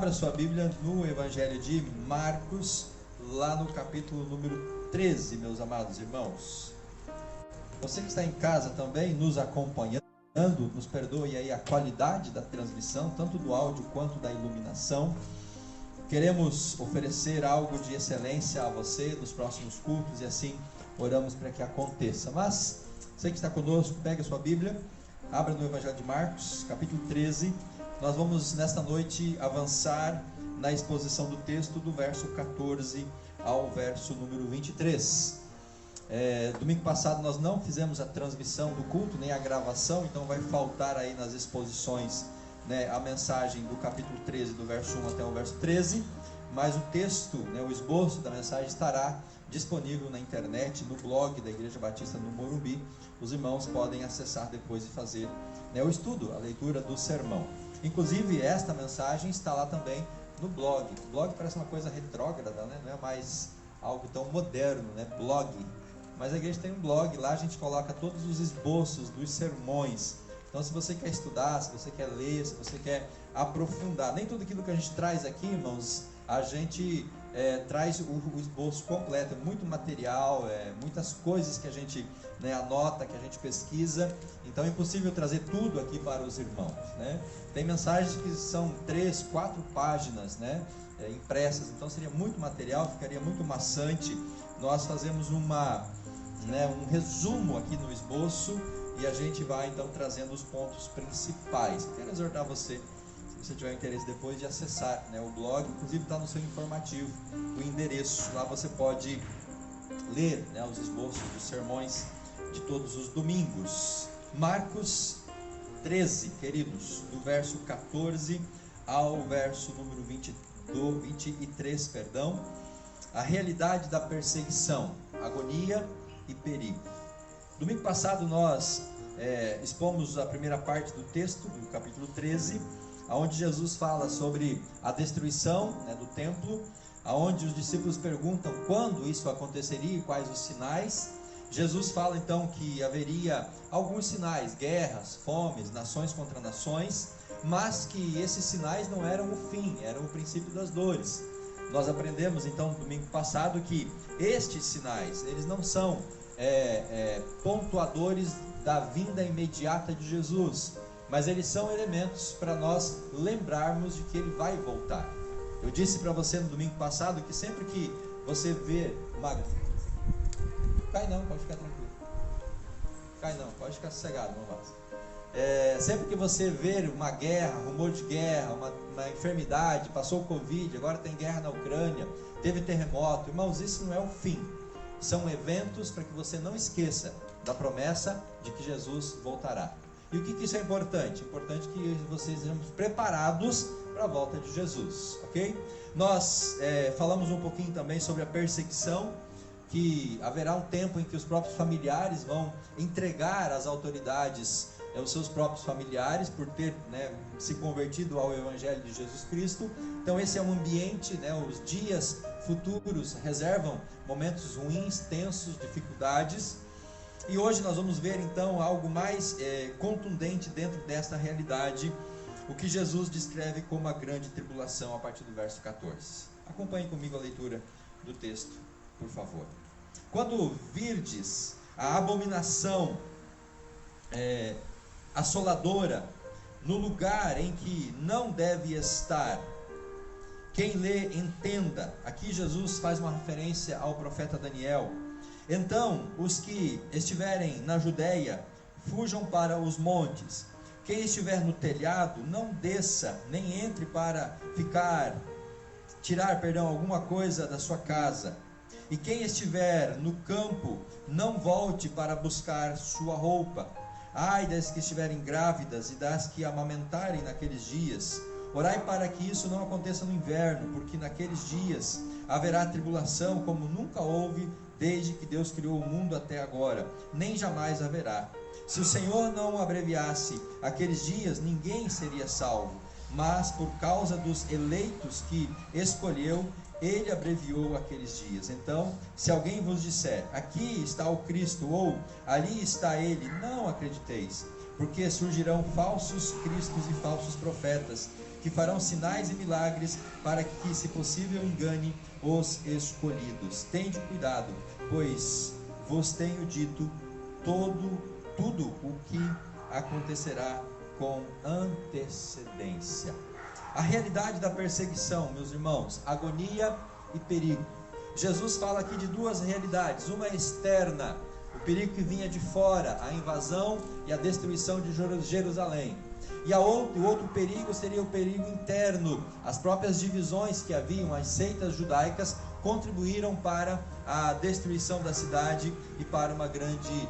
Abra sua Bíblia no Evangelho de Marcos, lá no capítulo número 13, meus amados irmãos. Você que está em casa também nos acompanhando, nos perdoe aí a qualidade da transmissão, tanto do áudio quanto da iluminação. Queremos oferecer algo de excelência a você nos próximos cultos e assim oramos para que aconteça. Mas você que está conosco, pegue a sua Bíblia, abra no Evangelho de Marcos, capítulo 13. Nós vamos nesta noite avançar na exposição do texto do verso 14 ao verso número 23. Domingo passado nós não fizemos a transmissão do culto, nem a gravação, então vai faltar aí nas exposições, né, a mensagem do capítulo 13, do verso 1 até o verso 13, mas o texto, né, o esboço da mensagem estará disponível na internet, no blog da Igreja Batista no Morumbi. Os irmãos podem acessar depois e fazer, né, o estudo, a leitura do sermão. Inclusive esta mensagem está lá também no blog. O blog parece uma coisa retrógrada, né? Não é mais algo tão moderno, né? Blog. Mas a igreja tem um blog, lá a gente coloca todos os esboços dos sermões. Então se você quer estudar, se você quer ler, se você quer aprofundar, nem tudo aquilo que a gente traz aqui, irmãos, a gente traz o esboço completo, muito material, muitas coisas que a gente, né, anota, que a gente pesquisa. Então é impossível trazer tudo aqui para os irmãos, né? Tem mensagens que são 3, 4 páginas, né, impressas, então seria muito material, ficaria muito maçante. Nós fazemos um resumo aqui no esboço e a gente vai então trazendo os pontos principais. Eu quero exortar você, se você tiver interesse depois, de acessar, né, o blog, inclusive está no seu informativo o endereço. Lá você pode ler, né, os esboços dos sermões de todos os domingos. Marcos 13, queridos, do verso 14 ao verso número 23, a realidade da perseguição, agonia e perigo. Domingo passado nós expomos a primeira parte do texto, do capítulo 13, onde Jesus fala sobre a destruição, né, do templo, onde os discípulos perguntam quando isso aconteceria e quais os sinais. Jesus fala então que haveria alguns sinais, guerras, fomes, nações contra nações, mas que esses sinais não eram o fim, eram o princípio das dores. Nós aprendemos então no domingo passado que estes sinais, eles não são pontuadores da vinda imediata de Jesus, mas eles são elementos para nós lembrarmos de que ele vai voltar. Eu disse para você no domingo passado que sempre que você vê cai não, pode ficar tranquilo. Cai não, pode ficar sossegado, não vai. Sempre que você ver uma guerra, rumor de guerra, uma enfermidade, passou o Covid, agora tem guerra na Ucrânia, teve terremoto, irmãos, isso não é o fim. São eventos para que você não esqueça da promessa de que Jesus voltará. E o que isso é importante? É importante que vocês sejamos preparados para a volta de Jesus, ok? Nós falamos um pouquinho também sobre a perseguição, que haverá um tempo em que os próprios familiares vão entregar às autoridades os seus próprios familiares por ter, né, se convertido ao Evangelho de Jesus Cristo. Então esse é um ambiente, né, os dias futuros reservam momentos ruins, tensos, dificuldades. E hoje nós vamos ver então algo mais contundente dentro desta realidade, o que Jesus descreve como a grande tribulação a partir do verso 14. Acompanhe comigo a leitura do texto, por favor. Quando virdes a abominação assoladora no lugar em que não deve estar, quem lê entenda. Aqui Jesus faz uma referência ao profeta Daniel. Então os que estiverem na Judéia fujam para os montes. Quem estiver no telhado não desça, nem entre para tirar alguma coisa da sua casa. E quem estiver no campo não volte para buscar sua roupa. Ai das que estiverem grávidas e das que amamentarem naqueles dias. Orai para que isso não aconteça no inverno, porque naqueles dias haverá tribulação como nunca houve desde que Deus criou o mundo até agora, nem jamais haverá. Se o Senhor não abreviasse aqueles dias, ninguém seria salvo, mas por causa dos eleitos que escolheu, ele abreviou aqueles dias. Então, se alguém vos disser, aqui está o Cristo, ou ali está ele, não acrediteis, porque surgirão falsos cristos e falsos profetas, que farão sinais e milagres, para que, se possível, engane os escolhidos. Tende cuidado, pois vos tenho dito tudo o que acontecerá com antecedência. A realidade da perseguição, meus irmãos, agonia e perigo. Jesus fala aqui de duas realidades, uma é externa, o perigo que vinha de fora, a invasão e a destruição de Jerusalém. E o outro perigo seria o perigo interno. As próprias divisões que haviam, as seitas judaicas, contribuíram para a destruição da cidade e para uma grande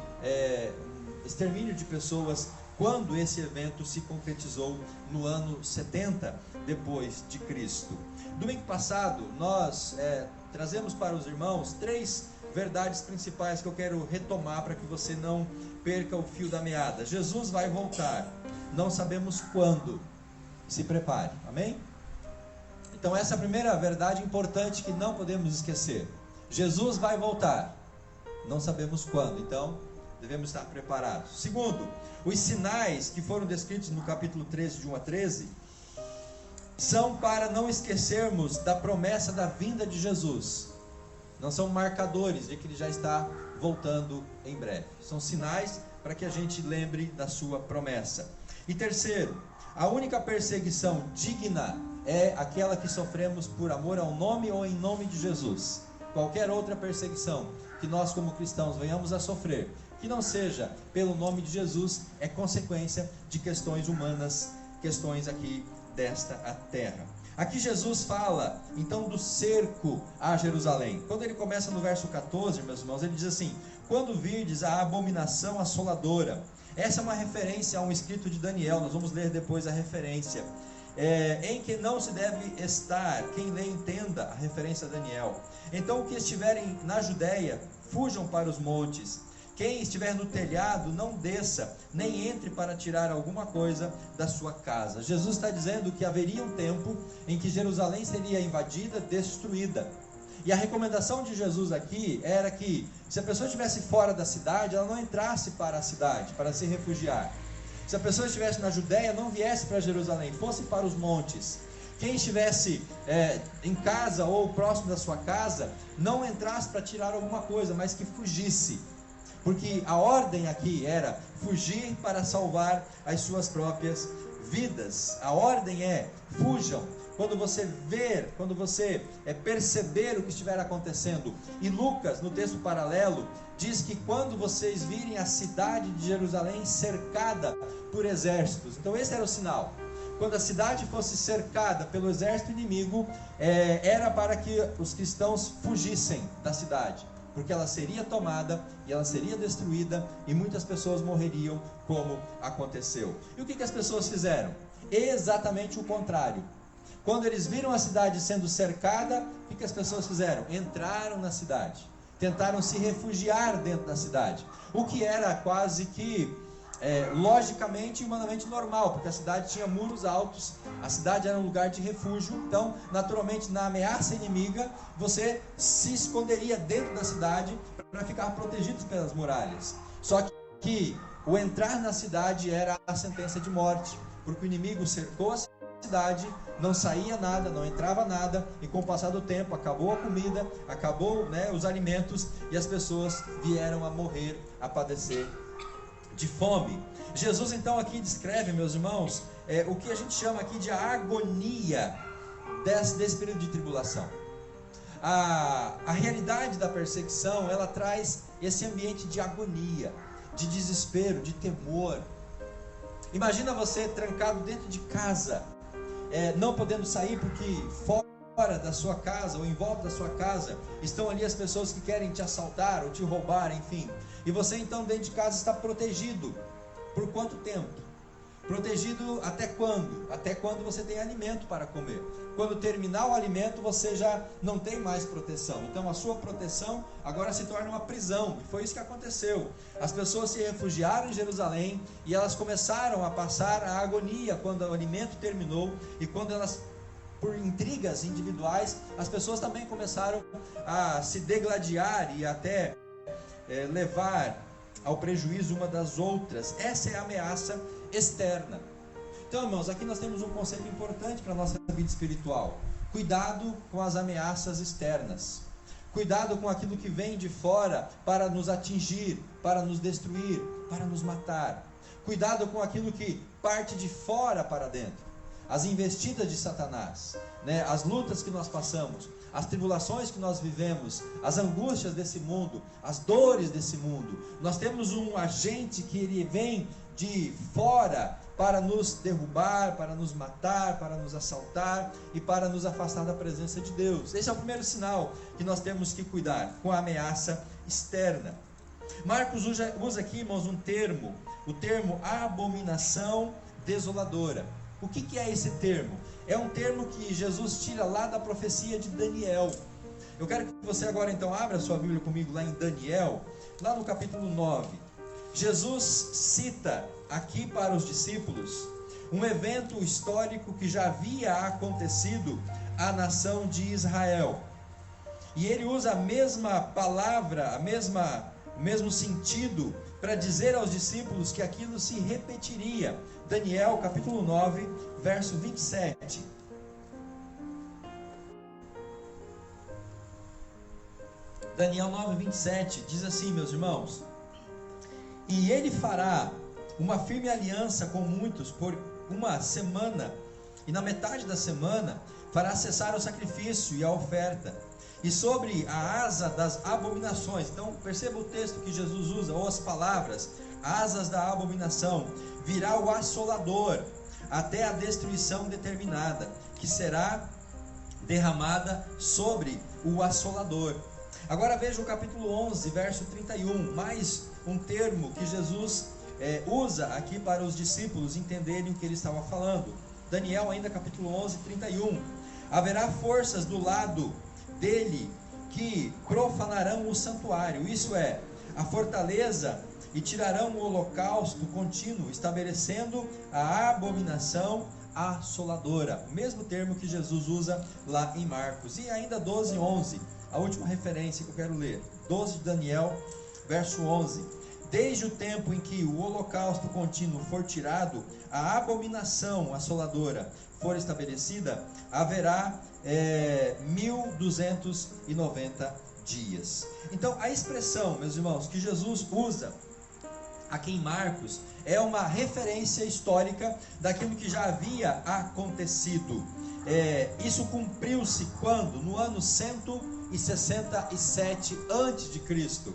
extermínio de pessoas, quando esse evento se concretizou no ano 70 depois de Cristo. Domingo passado nós trazemos para os irmãos 3 verdades principais que eu quero retomar para que você não perca o fio da meada. Jesus vai voltar, não sabemos quando. Se prepare, amém? Então essa é a primeira verdade importante que não podemos esquecer. Jesus vai voltar, não sabemos quando, então devemos estar preparados. Segundo, os sinais que foram descritos no capítulo 13, de 1 a 13, são para não esquecermos da promessa da vinda de Jesus. Não são marcadores de que ele já está voltando em breve. São sinais para que a gente lembre da sua promessa. E terceiro, a única perseguição digna é aquela que sofremos por amor ao nome ou em nome de Jesus. Qualquer outra perseguição que nós como cristãos venhamos a sofrer, que não seja pelo nome de Jesus, é consequência de questões humanas, questões aqui desta terra. Aqui Jesus fala então do cerco a Jerusalém. Quando ele começa no verso 14, meus irmãos, ele diz assim: quando virdes a abominação assoladora. Essa é uma referência a um escrito de Daniel, nós vamos ler depois a referência, em que não se deve estar. Quem lê entenda a referência a Daniel. Então, que estiverem na Judéia, fujam para os montes. Quem estiver no telhado, não desça, nem entre para tirar alguma coisa da sua casa. Jesus está dizendo que haveria um tempo em que Jerusalém seria invadida, destruída. E a recomendação de Jesus aqui era que, se a pessoa estivesse fora da cidade, ela não entrasse para a cidade, para se refugiar. Se a pessoa estivesse na Judéia, não viesse para Jerusalém, fosse para os montes. Quem estivesse em casa ou próximo da sua casa, não entrasse para tirar alguma coisa, mas que fugisse. Porque a ordem aqui era fugir para salvar as suas próprias vidas. A ordem é: fujam. Quando você ver, quando você perceber o que estiver acontecendo. E Lucas, no texto paralelo, diz que quando vocês virem a cidade de Jerusalém cercada por exércitos. Então esse era o sinal. Quando a cidade fosse cercada pelo exército inimigo, era para que os cristãos fugissem da cidade, porque ela seria tomada e ela seria destruída e muitas pessoas morreriam, como aconteceu. E o que as pessoas fizeram? Exatamente o contrário. Quando eles viram a cidade sendo cercada, o que as pessoas fizeram? Entraram na cidade, tentaram se refugiar dentro da cidade, o que era quase que logicamente e humanamente normal, porque a cidade tinha muros altos, a cidade era um lugar de refúgio. Então, naturalmente, na ameaça inimiga, você se esconderia dentro da cidade para ficar protegido pelas muralhas. Só que o entrar na cidade era a sentença de morte, porque o inimigo cercou a cidade, não saía nada, não entrava nada, e com o passar do tempo acabou a comida, acabou os alimentos, e as pessoas vieram a morrer, a padecer de fome. Jesus então aqui descreve, meus irmãos, o que a gente chama aqui de a agonia desse período de tribulação. A realidade da perseguição, ela traz esse ambiente de agonia, de desespero, de temor. Imagina você trancado dentro de casa, não podendo sair, porque fora da sua casa ou em volta da sua casa estão ali as pessoas que querem te assaltar ou te roubar, enfim. E você então dentro de casa está protegido. Por quanto tempo? Protegido até quando? Até quando você tem alimento para comer. Quando terminar o alimento, você já não tem mais proteção. Então a sua proteção agora se torna uma prisão. E foi isso que aconteceu. As pessoas se refugiaram em Jerusalém e elas começaram a passar a agonia quando o alimento terminou, e quando elas, por intrigas individuais, as pessoas também começaram a se degladiar e até levar ao prejuízo uma das outras. Essa é a ameaça externa. Então, irmãos, aqui nós temos um conceito importante para a nossa vida espiritual. Cuidado com as ameaças externas. Cuidado com aquilo que vem de fora para nos atingir, para nos destruir, para nos matar. Cuidado com aquilo que parte de fora para dentro. As investidas de Satanás, né? As lutas que nós passamos, as tribulações que nós vivemos, as angústias desse mundo, as dores desse mundo. Nós temos um agente que ele vem de fora para nos derrubar, para nos matar, para nos assaltar e para nos afastar da presença de Deus. Esse é o primeiro sinal que nós temos que cuidar, com a ameaça externa. Marcos usa aqui, irmãos, o termo abominação desoladora. O que é esse termo? É um termo que Jesus tira lá da profecia de Daniel. Eu quero que você agora então abra a sua Bíblia comigo lá em Daniel, lá no capítulo 9. Jesus cita aqui para os discípulos um evento histórico que já havia acontecido à nação de Israel. E ele usa a mesma palavra, o mesmo sentido para dizer aos discípulos que aquilo se repetiria. Daniel capítulo 9, verso 27. Daniel 9, 27 diz assim, meus irmãos: e ele fará uma firme aliança com muitos por uma semana, e na metade da semana fará cessar o sacrifício e a oferta, e sobre a asa das abominações. Então perceba o texto que Jesus usa, ou as palavras, asas da abominação, virá o assolador, até a destruição determinada, que será derramada sobre o assolador. Agora veja o capítulo 11, verso 31, mais um termo que Jesus usa aqui para os discípulos entenderem o que ele estava falando. Daniel ainda capítulo 11, 31. Haverá forças do lado dele que profanarão o santuário, isso é, a fortaleza, e tirarão o holocausto contínuo, estabelecendo a abominação assoladora. O mesmo termo que Jesus usa lá em Marcos. E ainda 12, 11, a última referência que eu quero ler. 12 de Daniel, verso 11. Desde o tempo em que o holocausto contínuo for tirado, a abominação assoladora for estabelecida, haverá 1290 dias. Então a expressão, meus irmãos, que Jesus usa aqui em Marcos é uma referência histórica daquilo que já havia acontecido. Isso cumpriu-se quando? No ano 167 a.C.,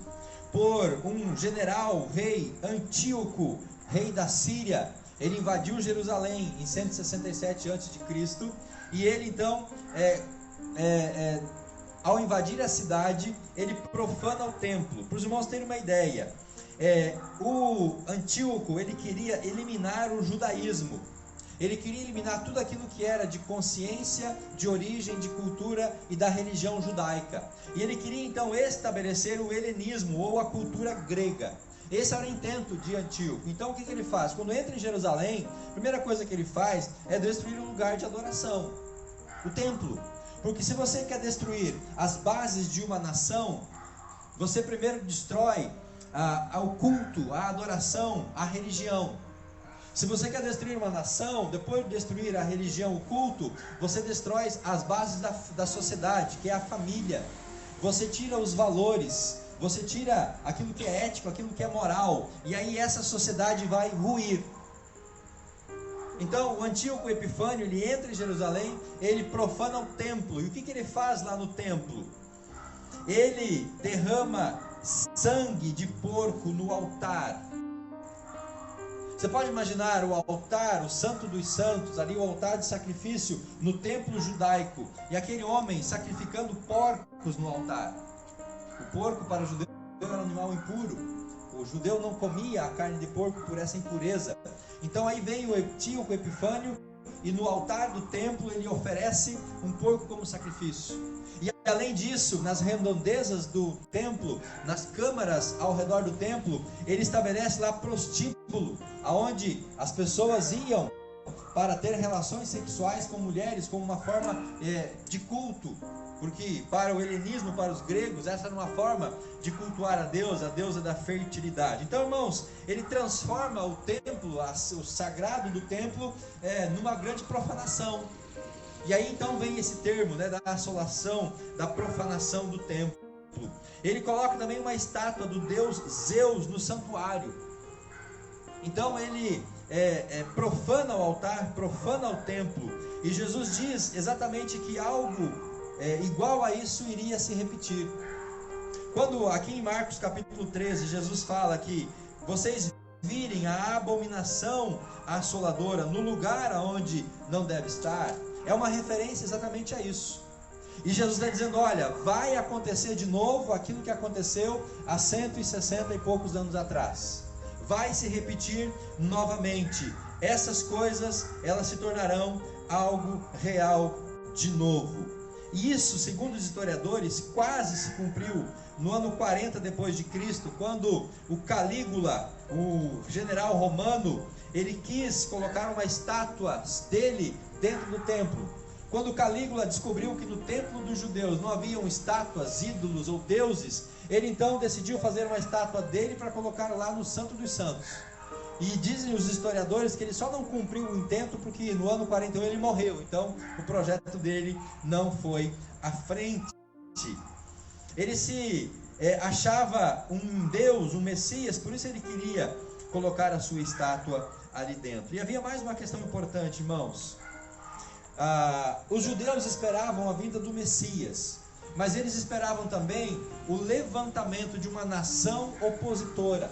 por um general, rei Antíoco, rei da Síria. Ele invadiu Jerusalém em 167 a.C. e ele então, ao invadir a cidade, ele profana o templo. Para os irmãos terem uma ideia, o Antíoco, ele queria eliminar o judaísmo. Ele queria eliminar tudo aquilo que era de consciência, de origem, de cultura e da religião judaica. E ele queria então estabelecer o helenismo ou a cultura grega. Esse era o intento de Antíoco. Então o que ele faz? Quando entra em Jerusalém, a primeira coisa que ele faz é destruir o lugar de adoração, o templo. Porque se você quer destruir as bases de uma nação, você primeiro destrói o culto, a adoração, a religião. Se você quer destruir uma nação, depois de destruir a religião, o culto, você destrói as bases da sociedade, que é a família. Você tira os valores, você tira aquilo que é ético, aquilo que é moral, e aí essa sociedade vai ruir. Então o Antíoco Epifânio, ele entra em Jerusalém, ele profana o templo. E o que ele faz lá no templo? Ele derrama sangue de porco no altar. Você pode imaginar o altar, o santo dos santos, ali o altar de sacrifício no templo judaico, e aquele homem sacrificando porcos no altar. O porco para o judeu era um animal impuro. O judeu não comia a carne de porco por essa impureza. Então aí vem o Antíoco Epifânio e no altar do templo ele oferece um porco como sacrifício. E além disso, nas redondezas do templo, nas câmaras ao redor do templo, ele estabelece lá prostíbulo, aonde as pessoas iam para ter relações sexuais com mulheres como uma forma de culto, porque para o helenismo, para os gregos, essa era uma forma de cultuar a deusa da fertilidade. Então, irmãos, ele transforma o templo, o sagrado do templo, numa grande profanação. E aí então vem esse termo, da assolação, da profanação do templo. Ele coloca também uma estátua do deus Zeus no santuário. Então ele profana o altar, profana o templo. E Jesus diz exatamente que algo igual a isso iria se repetir. Quando aqui em Marcos capítulo 13, Jesus fala que vocês virem a abominação assoladora no lugar onde não deve estar, é uma referência exatamente a isso. E Jesus está dizendo, olha, vai acontecer de novo aquilo que aconteceu há 160 e poucos anos atrás. Vai se repetir novamente. Essas coisas, elas se tornarão algo real de novo. E isso, segundo os historiadores, quase se cumpriu no ano 40 depois de Cristo, quando o Calígula, o general romano, ele quis colocar uma estátua dele dentro do templo. Quando Calígula descobriu que no templo dos judeus não haviam estátuas, ídolos ou deuses, ele então decidiu fazer uma estátua dele para colocar lá no Santo dos Santos. E dizem os historiadores que ele só não cumpriu o intento porque no ano 41 ele morreu. Então o projeto dele não foi à frente. Ele se achava um Deus, um Messias, por isso ele queria colocar a sua estátua ali dentro. E havia mais uma questão importante, irmãos. Os judeus esperavam a vinda do Messias, mas eles esperavam também o levantamento de uma nação opositora.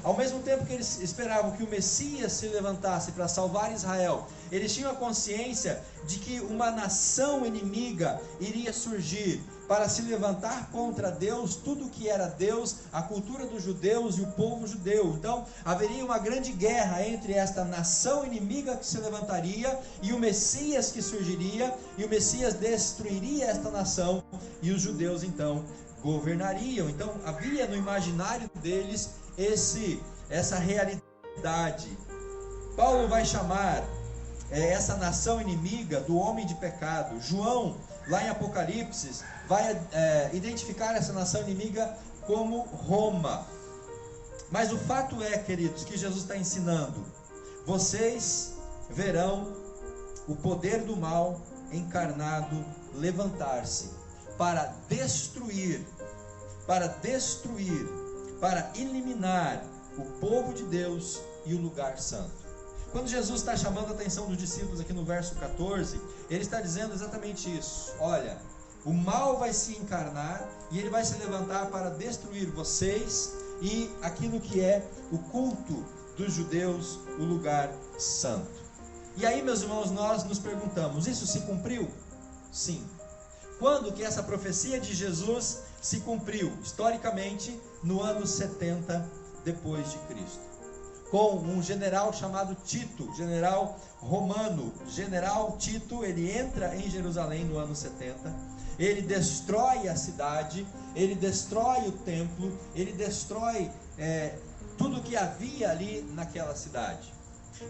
Ao mesmo tempo que eles esperavam que o Messias se levantasse para salvar Israel, eles tinham a consciência de que uma nação inimiga iria surgir para se levantar contra Deus, tudo que era Deus, a cultura dos judeus e o povo judeu. Então haveria uma grande guerra entre esta nação inimiga que se levantaria e o Messias que surgiria, e o Messias destruiria esta nação e os judeus então governariam. Então havia no imaginário deles essa realidade. Paulo vai chamar essa nação inimiga do homem de pecado. João, lá em Apocalipse, vai identificar essa nação inimiga como Roma. Mas o fato é, queridos, que Jesus está ensinando: vocês verão o poder do mal encarnado levantar-se para destruir, para eliminar o povo de Deus e o lugar santo. Quando Jesus está chamando a atenção dos discípulos aqui no verso 14, ele está dizendo exatamente isso. Olha, o mal vai se encarnar e ele vai se levantar para destruir vocês e aquilo que é o culto dos judeus, o lugar santo. E aí, meus irmãos, nós nos perguntamos, isso se cumpriu? Sim. Quando que essa profecia de Jesus se cumpriu? Historicamente, no ano 70 depois de Cristo, com um general chamado Tito, general romano. General Tito, ele entra em Jerusalém no ano 70, ele destrói a cidade, ele destrói o templo, ele destrói tudo que havia ali naquela cidade.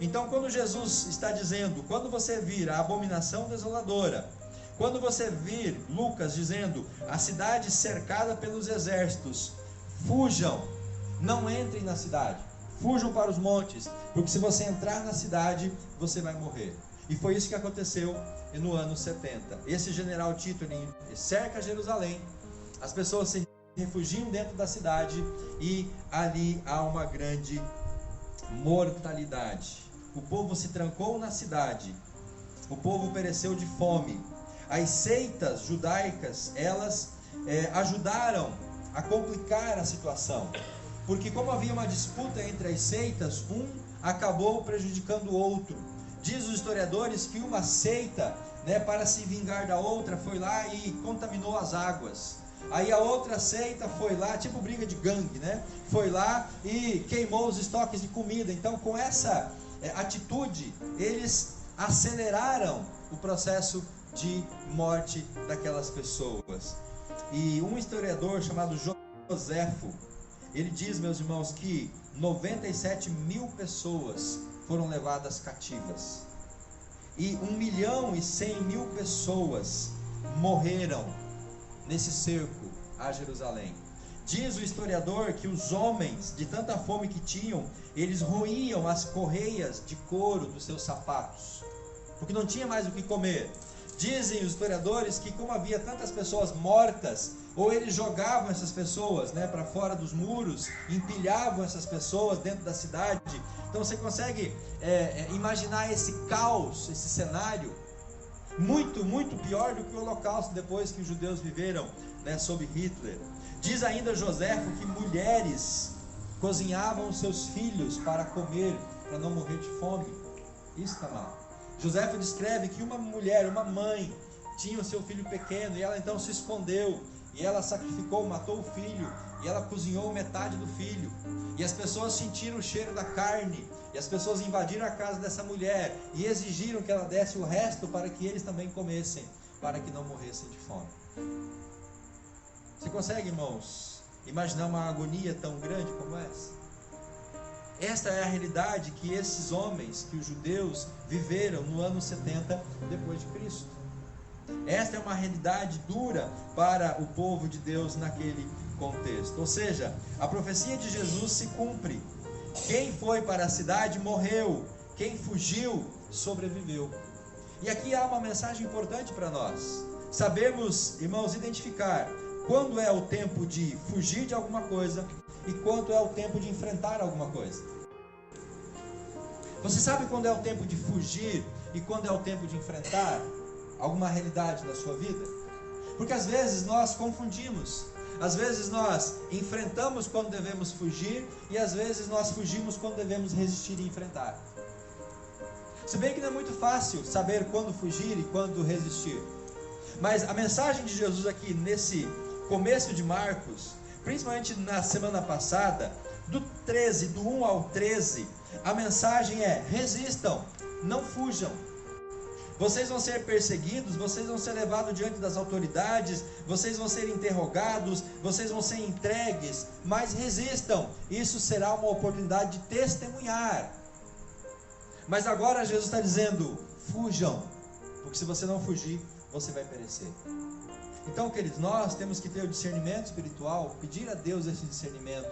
Então, quando Jesus está dizendo, quando você vir a abominação desoladora, quando você vir Lucas dizendo, a cidade cercada pelos exércitos, fujam, não entrem na cidade, fujam para os montes, porque se você entrar na cidade, você vai morrer. E foi isso que aconteceu no ano 70. Esse general Tito, ele cerca Jerusalém, as pessoas se refugiam dentro da cidade e ali há uma grande mortalidade. O povo se trancou na cidade, o povo pereceu de fome. As seitas judaicas, elas ajudaram a complicar a situação, porque como havia uma disputa entre as seitas, um acabou prejudicando o outro. Diz os historiadores que uma seita, para se vingar da outra, foi lá e contaminou as águas. Aí a outra seita foi lá, tipo briga de gangue, foi lá e queimou os estoques de comida. Então, com essa atitude, eles aceleraram o processo de morte daquelas pessoas. E um historiador chamado Joséfo, ele diz, meus irmãos, que 97 mil pessoas foram levadas cativas. e 1.100.000 pessoas morreram nesse cerco a Jerusalém. Diz o historiador que os homens, de tanta fome que tinham, eles roíam as correias de couro dos seus sapatos, porque não tinha mais o que comer. Dizem os historiadores que, como havia tantas pessoas mortas, ou eles jogavam essas pessoas para fora dos muros, empilhavam essas pessoas dentro da cidade. Então você consegue imaginar esse caos, esse cenário, muito, muito pior do que o Holocausto depois que os judeus viveram sob Hitler. Diz ainda Joséfo que mulheres cozinhavam seus filhos para comer, para não morrer de fome. Isso está mal. Joséfo descreve que uma mulher, uma mãe, tinha o seu filho pequeno, e ela então se escondeu, e ela sacrificou, matou o filho, e ela cozinhou metade do filho, e as pessoas sentiram o cheiro da carne, e as pessoas invadiram a casa dessa mulher, e exigiram que ela desse o resto para que eles também comessem, para que não morressem de fome. Você consegue, irmãos, imaginar uma agonia tão grande como essa? Esta é a realidade que esses homens, que os judeus viveram no ano 70 depois de Cristo. Esta é uma realidade dura para o povo de Deus naquele contexto. Ou seja, a profecia de Jesus se cumpre. Quem foi para a cidade morreu, quem fugiu sobreviveu. E aqui há uma mensagem importante para nós. Sabemos, irmãos, identificar quando é o tempo de fugir de alguma coisa e quando é o tempo de enfrentar alguma coisa. Você sabe quando é o tempo de fugir e quando é o tempo de enfrentar alguma realidade da sua vida? Porque às vezes nós confundimos. Às vezes nós enfrentamos quando devemos fugir e às vezes nós fugimos quando devemos resistir e enfrentar. Se bem que não é muito fácil saber quando fugir e quando resistir. Mas a mensagem de Jesus aqui nesse começo de Marcos, principalmente na semana passada, do 1 ao 13, a mensagem é: resistam, não fujam. Vocês vão ser perseguidos, vocês vão ser levados diante das autoridades, vocês vão ser interrogados, vocês vão ser entregues, mas resistam. Isso será uma oportunidade de testemunhar. Mas agora Jesus está dizendo: fujam, porque se você não fugir, você vai perecer. Então, queridos, nós temos que ter o discernimento espiritual, pedir a Deus esse discernimento,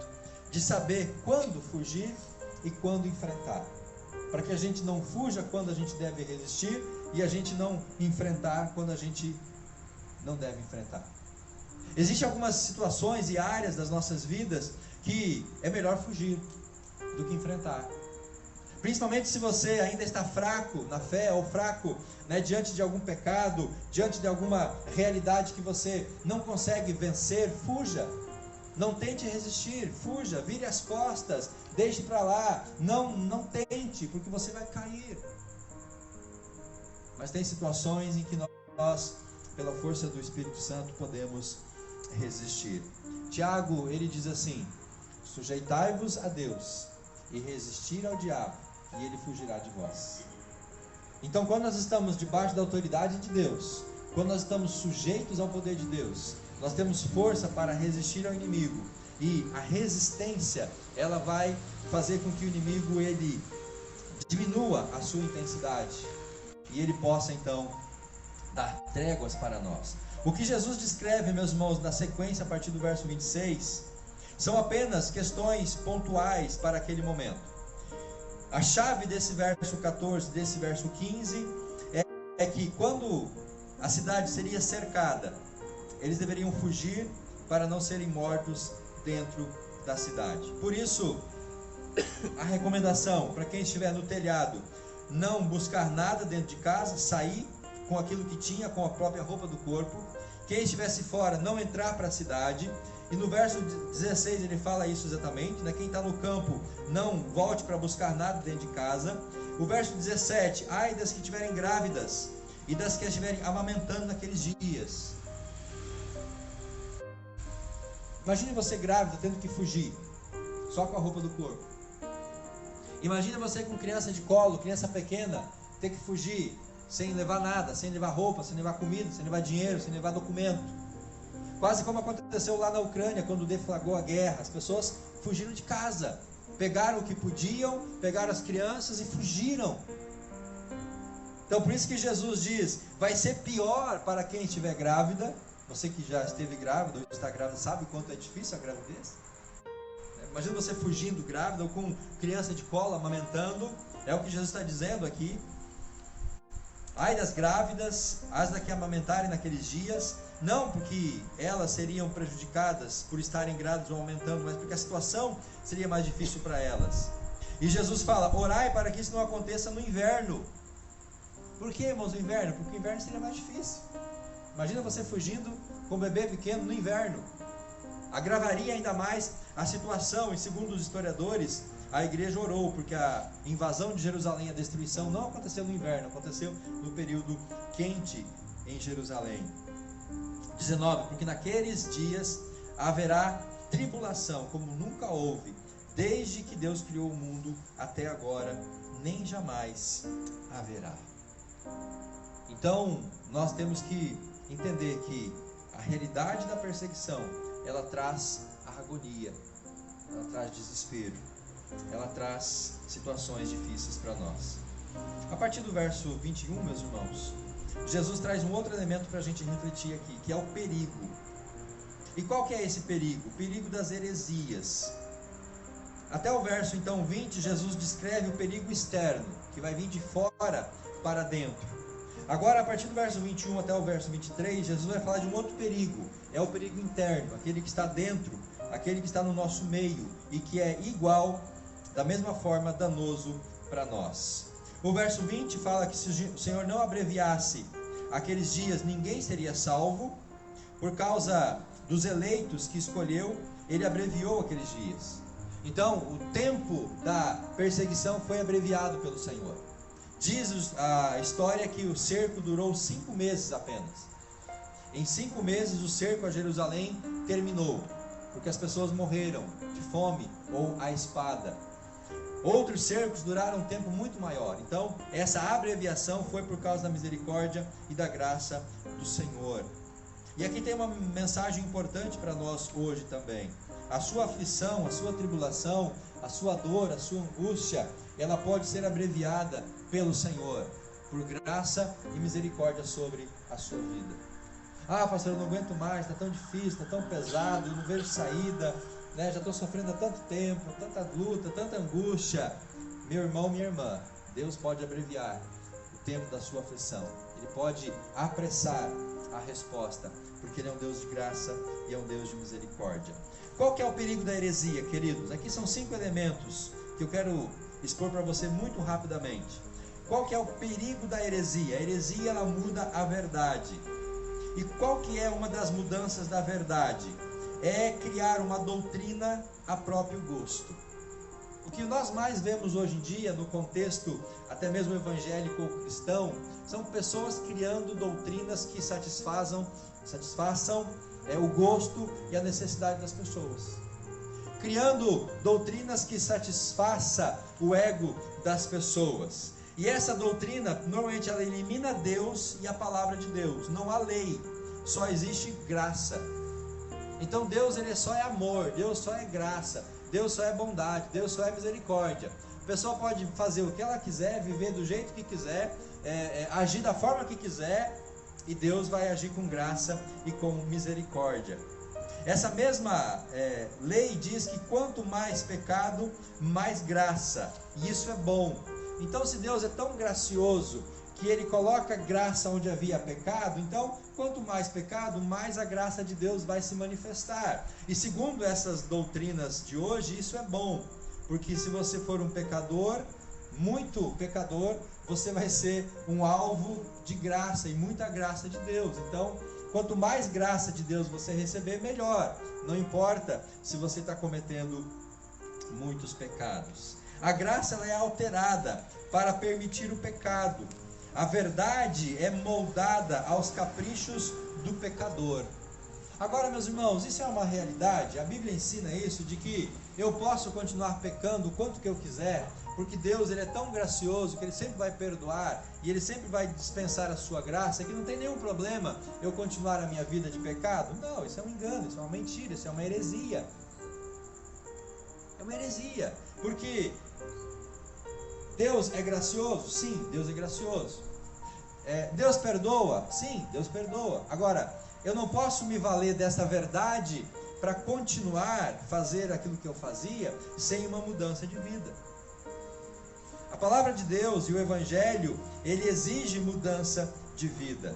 de saber quando fugir e quando enfrentar, para que a gente não fuja quando a gente deve resistir e a gente não enfrentar quando a gente não deve enfrentar. Existem algumas situações e áreas das nossas vidas que é melhor fugir do que enfrentar. Principalmente se você ainda está fraco na fé, ou fraco diante de algum pecado, diante de alguma realidade que você não consegue vencer, fuja. Não tente resistir, fuja, vire as costas, deixe para lá, não tente, porque você vai cair. Mas tem situações em que nós, pela força do Espírito Santo, podemos resistir. Tiago, ele diz assim: sujeitai-vos a Deus e resistir ao diabo, e ele fugirá de vós. Então, quando nós estamos debaixo da autoridade de Deus, quando nós estamos sujeitos ao poder de Deus, nós temos força para resistir ao inimigo, e a resistência, ela vai fazer com que o inimigo ele diminua a sua intensidade, e ele possa então dar tréguas para nós. O que Jesus descreve, meus irmãos, na sequência a partir do verso 26, são apenas questões pontuais para aquele momento. A chave desse verso 14, desse verso 15, é que quando a cidade seria cercada, eles deveriam fugir para não serem mortos dentro da cidade. Por isso, a recomendação para quem estiver no telhado: não buscar nada dentro de casa, sair com aquilo que tinha, com a própria roupa do corpo. Quem estivesse fora, não entrar para a cidade. E no verso 16 ele fala isso exatamente, quem está no campo, não volte para buscar nada dentro de casa. O verso 17: ai das que estiverem grávidas e das que estiverem amamentando naqueles dias. Imagine você grávida tendo que fugir, só com a roupa do corpo. Imagina você com criança de colo, criança pequena, ter que fugir sem levar nada, sem levar roupa, sem levar comida, sem levar dinheiro, sem levar documento. Quase como aconteceu lá na Ucrânia, quando deflagrou a guerra. As pessoas fugiram de casa, pegaram o que podiam, pegaram as crianças e fugiram. Então por isso que Jesus diz, vai ser pior para quem estiver grávida. Você que já esteve grávida ou está grávida sabe o quanto é difícil a gravidez. Imagina você fugindo grávida ou com criança de colo amamentando. É o que Jesus está dizendo aqui. Ai das grávidas, as da que amamentarem naqueles dias, não porque elas seriam prejudicadas por estarem grávidas ou aumentando, mas porque a situação seria mais difícil para elas. E Jesus fala, orai para que isso não aconteça no inverno. Por que, irmãos, no inverno? Porque o inverno seria mais difícil. Imagina você fugindo com um bebê pequeno no inverno. Agravaria ainda mais a situação, e segundo os historiadores, a igreja orou, porque a invasão de Jerusalém, a destruição, não aconteceu no inverno, aconteceu no período quente em Jerusalém. 19, porque naqueles dias haverá tribulação, como nunca houve, desde que Deus criou o mundo até agora, nem jamais haverá. Então, nós temos que entender que a realidade da perseguição, ela traz agonia, ela traz desespero, ela traz situações difíceis para nós. A partir do verso 21, meus irmãos, Jesus traz um outro elemento para a gente refletir aqui, que é o perigo. E qual que é esse perigo? O perigo das heresias. Até o verso então 20, Jesus descreve o perigo externo, que vai vir de fora para dentro. Agora, a partir do verso 21 até o verso 23, Jesus vai falar de um outro perigo. É o perigo interno, aquele que está dentro, aquele que está no nosso meio e que é igual, da mesma forma, danoso para nós. O verso 20 fala que se o Senhor não abreviasse aqueles dias, ninguém seria salvo. Por causa dos eleitos que escolheu, ele abreviou aqueles dias. Então, o tempo da perseguição foi abreviado pelo Senhor. Diz a história que o cerco durou 5 meses apenas. Em 5 meses o cerco a Jerusalém terminou, porque as pessoas morreram de fome ou à espada. Outros cercos duraram um tempo muito maior. Então, essa abreviação foi por causa da misericórdia e da graça do Senhor. E aqui tem uma mensagem importante para nós hoje também. A sua aflição, a sua tribulação, a sua dor, a sua angústia, ela pode ser abreviada pelo Senhor, por graça e misericórdia sobre a sua vida. Ah, pastor, eu não aguento mais, está tão difícil, está tão pesado, eu não vejo saída, né? Já estou sofrendo há tanto tempo, tanta luta, tanta angústia. Meu irmão, minha irmã, Deus pode abreviar o tempo da sua aflição. Ele pode apressar a resposta, porque Ele é um Deus de graça e é um Deus de misericórdia. Qual que é o perigo da heresia, queridos? Aqui são 5 elementos que eu quero expor para você muito rapidamente. Qual que é o perigo da heresia? A heresia, ela muda a verdade. E qual que é uma das mudanças da verdade? É criar uma doutrina a próprio gosto. O que nós mais vemos hoje em dia, no contexto até mesmo evangélico ou cristão, são pessoas criando doutrinas que satisfaçam o gosto e a necessidade das pessoas. Criando doutrinas que satisfaçam o ego das pessoas. E essa doutrina, normalmente ela elimina Deus e a palavra de Deus. Não há lei, só existe graça. Então Deus, ele só é amor, Deus só é graça, Deus só é bondade, Deus só é misericórdia. A pessoa pode fazer o que ela quiser, viver do jeito que quiser, agir da forma que quiser, e Deus vai agir com graça e com misericórdia. Essa mesma lei diz que quanto mais pecado, mais graça, e isso é bom. Então, se Deus é tão gracioso que Ele coloca graça onde havia pecado, então quanto mais pecado, mais a graça de Deus vai se manifestar. E segundo essas doutrinas de hoje, isso é bom, porque se você for um pecador, muito pecador, você vai ser um alvo de graça e muita graça de Deus. Então, quanto mais graça de Deus você receber, melhor. Não importa se você está cometendo muitos pecados. A graça, ela é alterada para permitir o pecado. A verdade é moldada aos caprichos do pecador. Agora, meus irmãos, isso é uma realidade? A Bíblia ensina isso, de que eu posso continuar pecando o quanto que eu quiser, porque Deus, ele é tão gracioso que Ele sempre vai perdoar e Ele sempre vai dispensar a sua graça, que não tem nenhum problema eu continuar a minha vida de pecado? Não, isso é um engano, isso é uma mentira, isso é uma heresia. É uma heresia, porque Deus é gracioso? Sim, Deus é gracioso. Deus perdoa? Sim, Deus perdoa. Agora, eu não posso me valer dessa verdade para continuar a fazer aquilo que eu fazia sem uma mudança de vida. A palavra de Deus e o Evangelho, ele exige mudança de vida.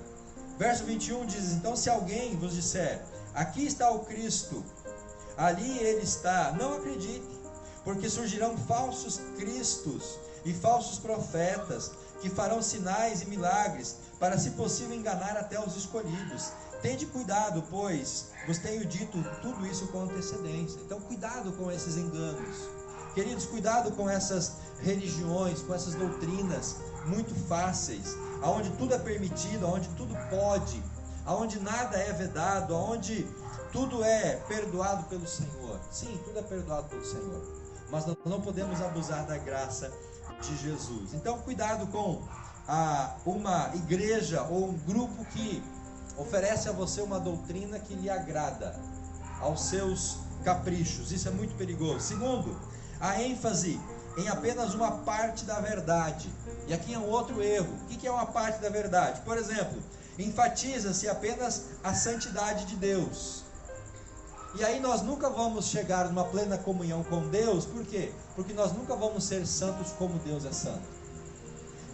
Verso 21 diz: então se alguém vos disser, aqui está o Cristo, ali ele está, não acredite, porque surgirão falsos cristos e falsos profetas, que farão sinais e milagres, para, se possível, enganar até os escolhidos. Tende cuidado, pois vos tenho dito tudo isso com antecedência. Então, cuidado com esses enganos. Queridos, cuidado com essas religiões, com essas doutrinas muito fáceis, aonde tudo é permitido, aonde tudo pode, aonde nada é vedado, aonde tudo é perdoado pelo Senhor. Sim, tudo é perdoado pelo Senhor, mas nós não podemos abusar da graça de Jesus. Então, cuidado com uma igreja ou um grupo que oferece a você uma doutrina que lhe agrada, aos seus caprichos. Isso é muito perigoso. Segundo, a ênfase em apenas uma parte da verdade. E aqui é um outro erro. O que é uma parte da verdade? Por exemplo, enfatiza-se apenas a santidade de Deus. E aí nós nunca vamos chegar numa plena comunhão com Deus. Por quê? Porque nós nunca vamos ser santos como Deus é santo.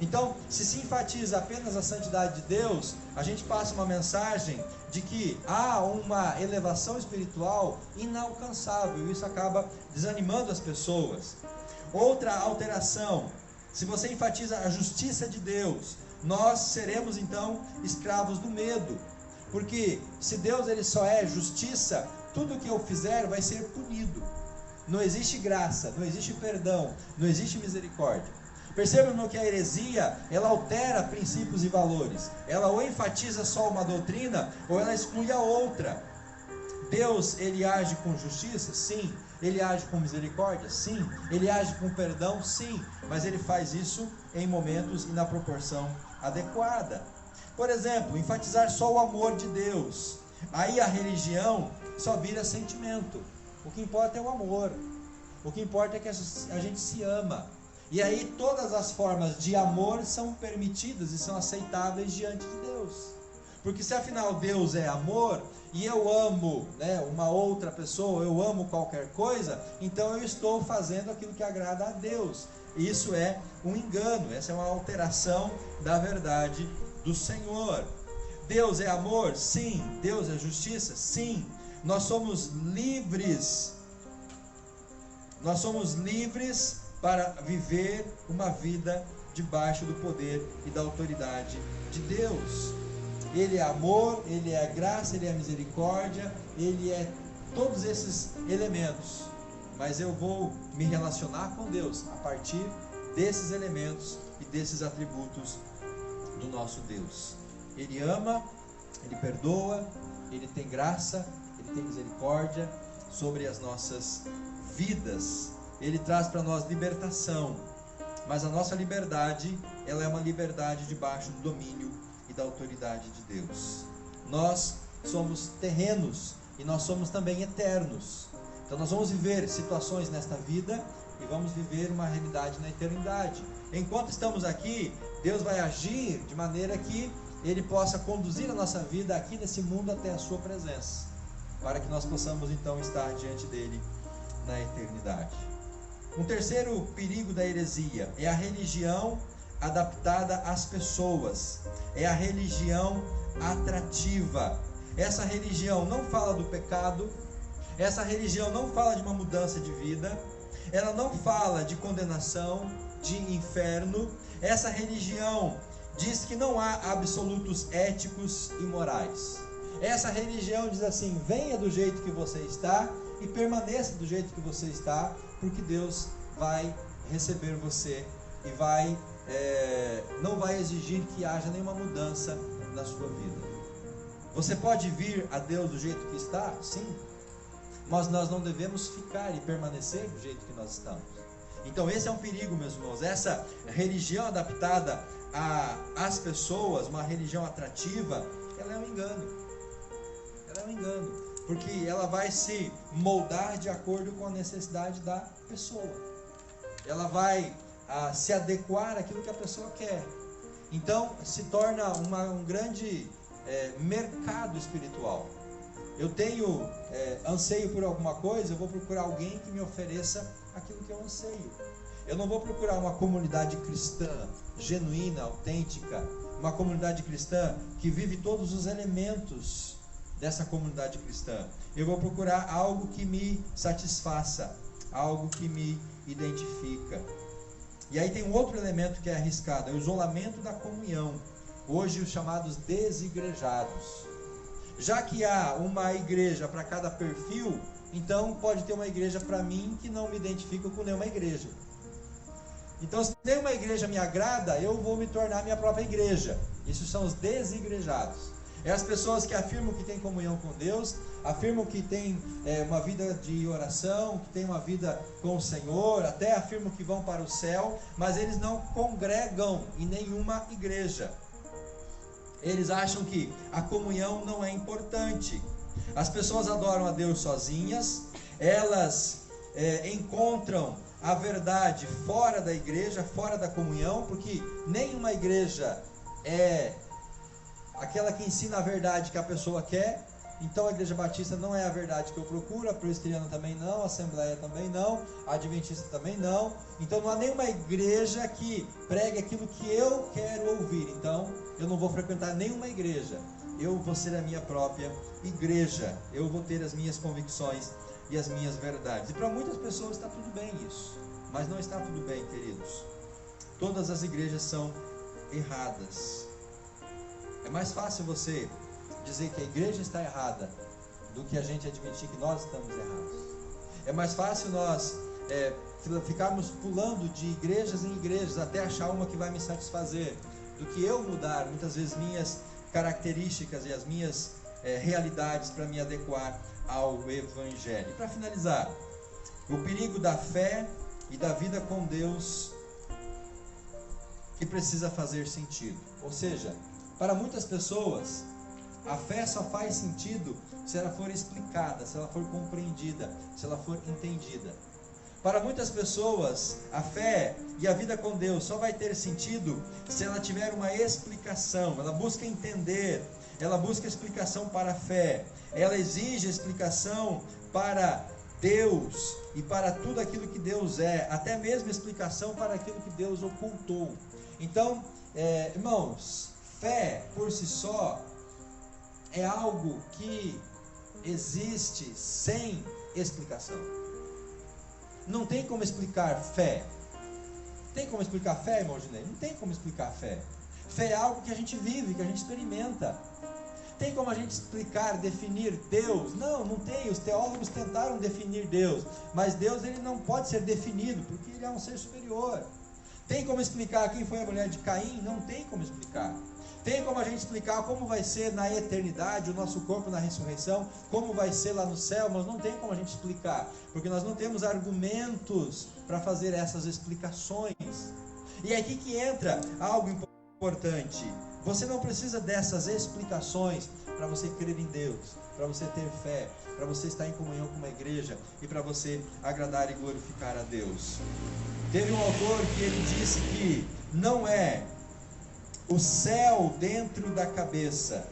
Então, se enfatiza apenas a santidade de Deus, a gente passa uma mensagem de que há uma elevação espiritual inalcançável. E isso acaba desanimando as pessoas. Outra alteração: se você enfatiza a justiça de Deus, nós seremos então escravos do medo. Porque se Deus ele só é justiça, tudo que eu fizer vai ser punido. Não existe graça, não existe perdão, não existe misericórdia. Percebam que a heresia, ela altera princípios e valores. Ela ou enfatiza só uma doutrina, ou ela exclui a outra. Deus, ele age com justiça? Sim. Ele age com misericórdia? Sim. Ele age com perdão? Sim. Mas ele faz isso em momentos e na proporção adequada. Por exemplo, enfatizar só o amor de Deus. Aí a religião só vira sentimento. O que importa é o amor. O que importa é que a gente se ama. E aí todas as formas de amor são permitidas e são aceitáveis diante de Deus. Porque se afinal Deus é amor, e eu amo uma outra pessoa, eu amo qualquer coisa, então eu estou fazendo aquilo que agrada a Deus. Isso é um engano, essa é uma alteração da verdade do Senhor. Deus é amor? Sim. Deus é justiça? Sim. Nós somos livres. Nós somos livres para viver uma vida debaixo do poder e da autoridade de Deus. Ele é amor, Ele é graça, Ele é misericórdia, Ele é todos esses elementos. Mas eu vou me relacionar com Deus a partir desses elementos e desses atributos do nosso Deus. Ele ama, Ele perdoa, Ele tem graça, Ele tem misericórdia sobre as nossas vidas. Ele traz para nós libertação, mas a nossa liberdade, ela é uma liberdade debaixo do domínio e da autoridade de Deus. Nós somos terrenos e nós somos também eternos. Então nós vamos viver situações nesta vida e vamos viver uma realidade na eternidade. Enquanto estamos aqui, Deus vai agir de maneira que Ele possa conduzir a nossa vida aqui nesse mundo até a sua presença, para que nós possamos então estar diante dEle na eternidade. Um terceiro perigo da heresia é a religião adaptada às pessoas, é a religião atrativa. Essa religião não fala do pecado, essa religião não fala de uma mudança de vida, ela não fala de condenação, de inferno. Essa religião diz que não há absolutos éticos e morais. Essa religião diz assim: venha do jeito que você está e permaneça do jeito que você está, porque Deus vai receber você e não vai exigir que haja nenhuma mudança na sua vida. Você pode vir a Deus do jeito que está? Sim. Mas nós não devemos ficar e permanecer do jeito que nós estamos. Então esse é um perigo, meus irmãos. Essa religião adaptada às pessoas, uma religião atrativa, ela é um engano. Ela é um engano, porque ela vai se moldar de acordo com a necessidade da pessoa. Ela vai se adequar àquilo que a pessoa quer. então se torna um grande mercado espiritual. Eu tenho anseio por alguma coisa, eu vou procurar alguém que me ofereça aquilo que eu anseio. Eu não vou procurar uma comunidade cristã genuína, autêntica, uma comunidade cristã que vive todos os elementos dessa comunidade cristã. Eu vou procurar algo que me satisfaça, algo que me identifica. E aí tem um outro elemento que é arriscado, é o isolamento da comunhão. Hoje os chamados desigrejados. Já que há uma igreja para cada perfil, então pode ter uma igreja para mim que não me identifica com nenhuma igreja. Então, se nenhuma igreja me agrada, eu vou me tornar minha própria igreja. Isso são os desigrejados. É as pessoas que afirmam que têm comunhão com Deus, afirmam que têm uma vida de oração, que têm uma vida com o Senhor, até afirmam que vão para o céu, mas eles não congregam em nenhuma igreja. Eles acham que a comunhão não é importante. As pessoas adoram a Deus sozinhas, elas encontram a verdade fora da igreja, fora da comunhão, porque nenhuma igreja é aquela que ensina a verdade que a pessoa quer. Então a Igreja Batista não é a verdade que eu procuro, a Presbiteriana também não, a Assembleia também não, a Adventista também não. Então não há nenhuma igreja que pregue aquilo que eu quero ouvir. Então eu não vou frequentar nenhuma igreja, eu vou ser a minha própria igreja, eu vou ter as minhas convicções e as minhas verdades. E para muitas pessoas está tudo bem isso, mas não está tudo bem, queridos. Todas as igrejas são erradas. É mais fácil você dizer que a igreja está errada do que a gente admitir que nós estamos errados. É mais fácil nós ficarmos pulando de igrejas em igrejas até achar uma que vai me satisfazer, do que eu mudar muitas vezes minhas características e as minhas realidades para me adequar ao Evangelho. E para finalizar, o perigo da fé e da vida com Deus que precisa fazer sentido. Ou seja, para muitas pessoas, a fé só faz sentido se ela for explicada, se ela for compreendida, se ela for entendida. Para muitas pessoas, a fé e a vida com Deus só vai ter sentido se ela tiver uma explicação. Ela busca entender, ela busca explicação para a fé, ela exige explicação para Deus e para tudo aquilo que Deus é, até mesmo explicação para aquilo que Deus ocultou. Então, irmãos, fé por si só é algo que existe sem explicação. Não tem como explicar fé. Tem como explicar fé, irmão Ginei? Não tem como explicar fé. Fé é algo que a gente vive, que a gente experimenta. Tem como a gente explicar, definir Deus? Não, não tem. Os teólogos tentaram definir Deus, mas Deus ele não pode ser definido, porque ele é um ser superior. Tem como explicar quem foi a mulher de Caim? Não tem como explicar. Tem como a gente explicar como vai ser na eternidade o nosso corpo na ressurreição, como vai ser lá no céu, mas não tem como a gente explicar, porque nós não temos argumentos para fazer essas explicações. E é aqui que entra algo importante. Você não precisa dessas explicações para você crer em Deus, para você ter fé, para você estar em comunhão com uma igreja e para você agradar e glorificar a Deus. Teve um autor que ele disse que não é o céu dentro da cabeça,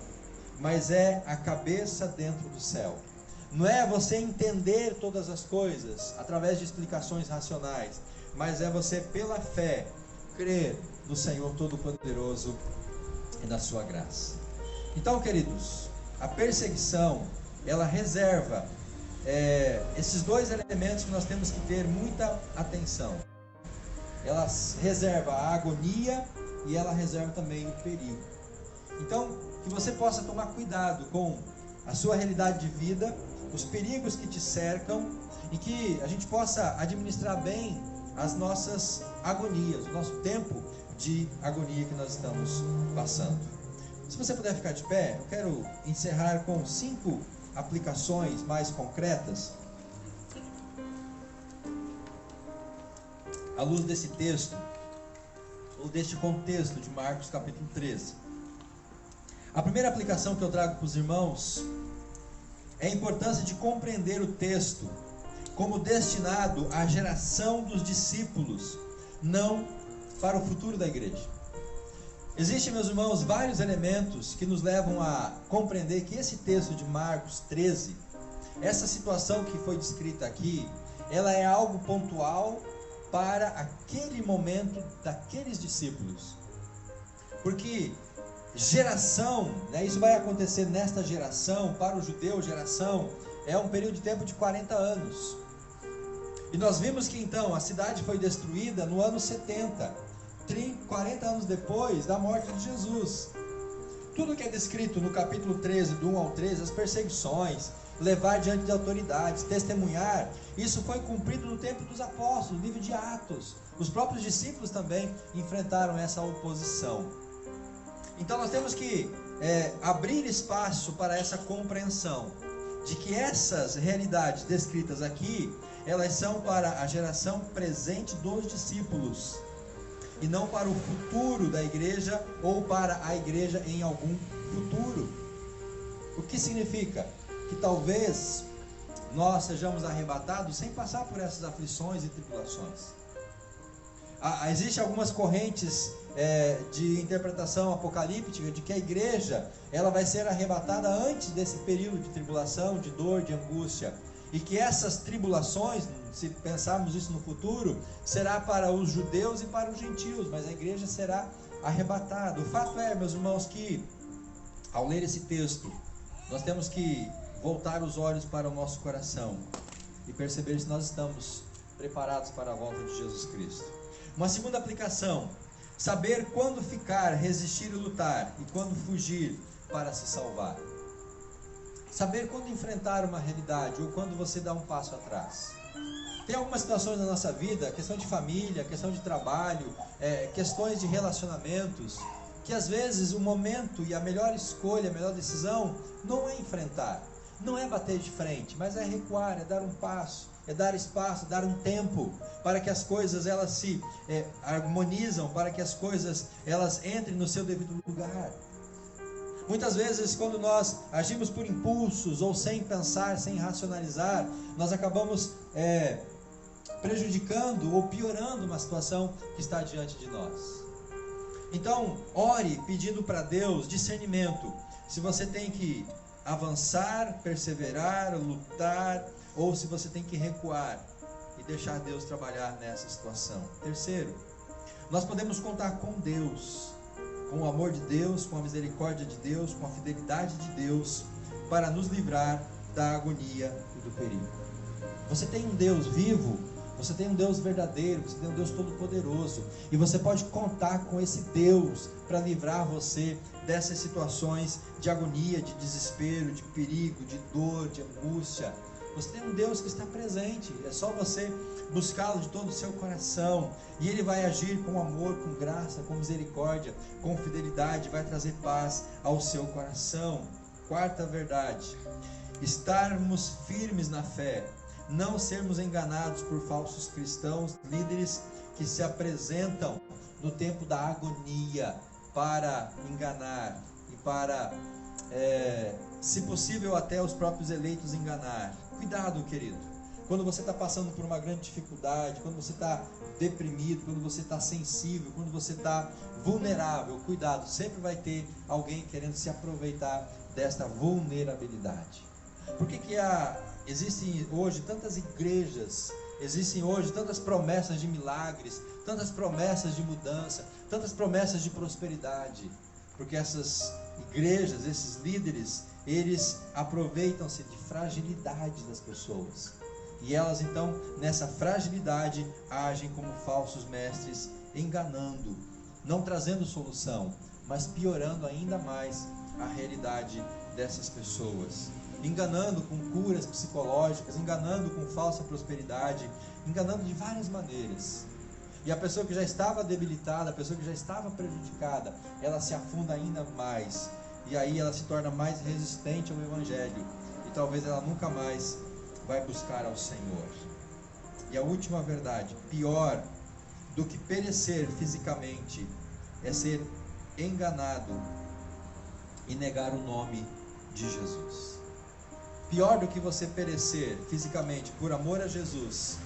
mas é a cabeça dentro do céu. Não é você entender todas as coisas através de explicações racionais, mas é você pela fé crer no Senhor Todo-Poderoso e na sua graça. Então, queridos, a perseguição ela reserva esses dois elementos que nós temos que ter muita atenção. Ela reserva a agonia e ela reserva também o perigo. Então, que você possa tomar cuidado com a sua realidade de vida, os perigos que te cercam, e que a gente possa administrar bem as nossas agonias, o nosso tempo de agonia que nós estamos passando. Se você puder ficar de pé, eu quero encerrar com 5 aplicações mais concretas à luz desse texto, ou deste contexto de Marcos capítulo 13. A primeira aplicação que eu trago para os irmãos é a importância de compreender o texto como destinado à geração dos discípulos, não para o futuro da igreja. Existem, meus irmãos, vários elementos que nos levam a compreender que esse texto de Marcos 13, essa situação que foi descrita aqui, ela é algo pontual para aquele momento daqueles discípulos. Porque geração, né, isso vai acontecer nesta geração, para o judeu, geração é um período de tempo de 40 anos. E nós vimos que então a cidade foi destruída no ano 70. 40 anos depois da morte de Jesus. Tudo que é descrito no capítulo 13, do 1 ao 13, as perseguições, levar diante de autoridades, testemunhar, isso foi cumprido no tempo dos apóstolos, no livro de Atos. Os próprios discípulos também enfrentaram essa oposição. Então nós temos que abrir espaço para essa compreensão de que essas realidades descritas aqui, elas são para a geração presente dos discípulos, e não para o futuro da igreja ou para a igreja em algum futuro. O que significa? Que talvez nós sejamos arrebatados sem passar por essas aflições e tribulações. Existem algumas correntes de interpretação apocalíptica de que a igreja ela vai ser arrebatada antes desse período de tribulação, de dor, de angústia. E que essas tribulações, se pensarmos isso no futuro, será para os judeus e para os gentios, mas a igreja será arrebatada. O fato é, meus irmãos, que ao ler esse texto, nós temos que voltar os olhos para o nosso coração e perceber se nós estamos preparados para a volta de Jesus Cristo. Uma segunda aplicação: saber quando ficar, resistir e lutar, e quando fugir para se salvar. Saber quando enfrentar uma realidade ou quando você dá um passo atrás. Tem algumas situações na nossa vida, questão de família, questão de trabalho, questões de relacionamentos, que às vezes o momento e a melhor escolha, a melhor decisão não é enfrentar, não é bater de frente, mas é recuar, é dar um passo, é dar espaço, dar um tempo para que as coisas elas se harmonizam, para que as coisas elas entrem no seu devido lugar. Muitas vezes, quando nós agimos por impulsos ou sem pensar, sem racionalizar, nós acabamos prejudicando ou piorando uma situação que está diante de nós. Então, ore pedindo para Deus discernimento, se você tem que avançar, perseverar, lutar, ou se você tem que recuar e deixar Deus trabalhar nessa situação. Terceiro, nós podemos contar com Deus, com o amor de Deus, com a misericórdia de Deus, com a fidelidade de Deus, para nos livrar da agonia e do perigo. Você tem um Deus vivo, você tem um Deus verdadeiro, você tem um Deus todo-poderoso, e você pode contar com esse Deus para livrar você dessas situações de agonia, de desespero, de perigo, de dor, de angústia. Você tem um Deus que está presente, é só você buscá-lo de todo o seu coração, e Ele vai agir com amor, com graça, com misericórdia, com fidelidade, vai trazer paz ao seu coração. Quarta verdade: estarmos firmes na fé, não sermos enganados por falsos cristãos, líderes que se apresentam no tempo da agonia para enganar e para, se possível, até os próprios eleitos enganar. Cuidado, querido, quando você está passando por uma grande dificuldade, quando você está deprimido, quando você está sensível, quando você está vulnerável, cuidado, sempre vai ter alguém querendo se aproveitar desta vulnerabilidade. Por que existem hoje tantas igrejas, existem hoje tantas promessas de milagres, tantas promessas de mudança, tantas promessas de prosperidade? Porque essas igrejas, esses líderes, eles aproveitam-se de fragilidade das pessoas, e elas então nessa fragilidade agem como falsos mestres, enganando, não trazendo solução, mas piorando ainda mais a realidade dessas pessoas, enganando com curas psicológicas, enganando com falsa prosperidade, enganando de várias maneiras. E a pessoa que já estava debilitada, a pessoa que já estava prejudicada, ela se afunda ainda mais, e aí ela se torna mais resistente ao Evangelho, e talvez ela nunca mais vai buscar ao Senhor. E a última verdade: pior do que perecer fisicamente é ser enganado e negar o nome de Jesus. Pior do que você perecer fisicamente por amor a Jesus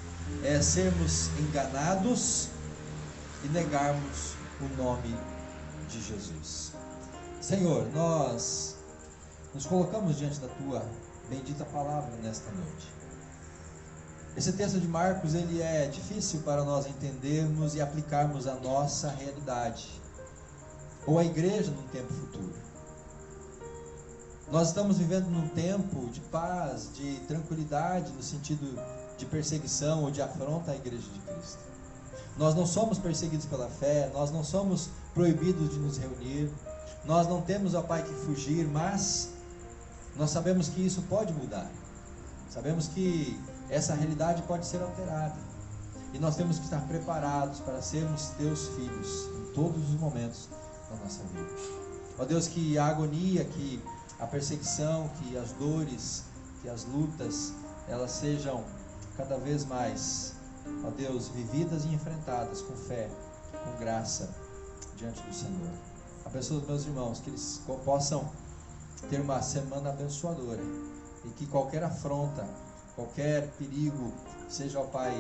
é sermos enganados e negarmos o nome de Jesus. Senhor, nós nos colocamos diante da tua bendita palavra nesta noite. Esse texto de Marcos, ele é difícil para nós entendermos e aplicarmos a nossa realidade, ou a igreja num tempo futuro. Nós estamos vivendo num tempo de paz, de tranquilidade, no sentido de perseguição ou de afronta à igreja de Cristo. Nós não somos perseguidos pela fé, nós não somos proibidos de nos reunir, nós não temos, ó Pai, que fugir, mas nós sabemos que isso pode mudar. Sabemos que essa realidade pode ser alterada. E nós temos que estar preparados para sermos teus filhos em todos os momentos da nossa vida. Ó Deus, que a agonia, que a perseguição, que as dores, que as lutas, elas sejam cada vez mais, ó Deus, vividas e enfrentadas com fé, com graça diante do Senhor. Abençoa os meus irmãos, que eles possam ter uma semana abençoadora e que qualquer afronta, qualquer perigo seja, ó Pai,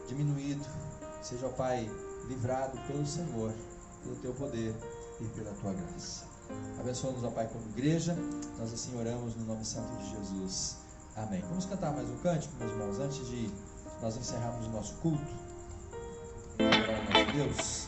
diminuído, seja, ó Pai, livrado pelo Senhor, pelo teu poder e pela tua graça. Abençoa-nos, ó Pai, como igreja, nós assim oramos no nome santo de Jesus. Amém. Vamos cantar mais um cântico, meus irmãos, antes de nós encerrarmos o nosso culto. Glória a Deus.